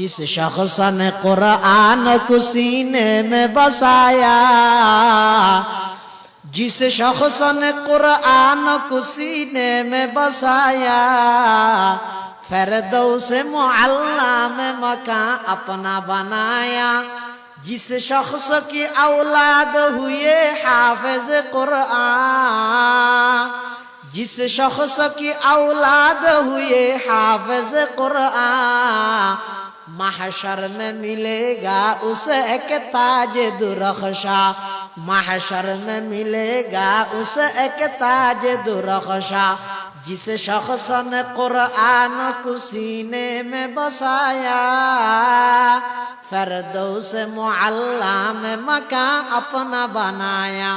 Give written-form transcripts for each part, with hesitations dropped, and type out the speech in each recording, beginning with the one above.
इस शख्स ने कुरान को सीने में बसाया, जिस शख्स ने कुरान को सीने में बसाया, फिरदौस मुअल्ला में मकान अपना बनाया। जिस शख्स की औलाद हुए हाफिज कुरान, जिस शख्स की औलाद हुए हाफिज कुरान, महशर में मिलेगा उसे एक ताज दुरख्शा, महशर में मिलेगा उसे एक ताज दुरख्शा। जिस शख्स ने कुरान को सीने में बसाया, फिरदौस मुअल्ला में मकान अपना बनाया।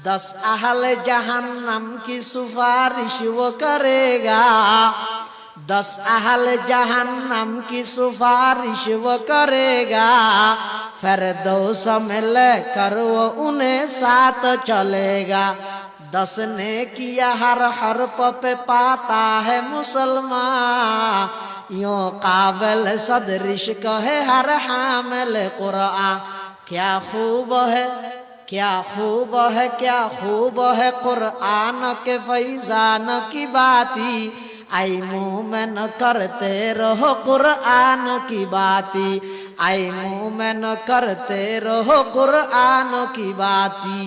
10 अहले जहन्नम की सिफारिश वो करेगा, 10 अहले जहन्नम की सिफारिश वो करेगा। फिरदौस में लेकर वो उन्हें साथ चलेगा। 10 ने किया हर हरफ पे पाता है मुसलमान, यूं काबिल सदरिश कहे हर हामिल कुरान। क्या खूब है, क्या खूब है, क्या खूब है कुरान के फैजान की बाती। आई मोमिन करते रहो कुरान की बाती, आई मोमिन करते रहो कुरान की बाती।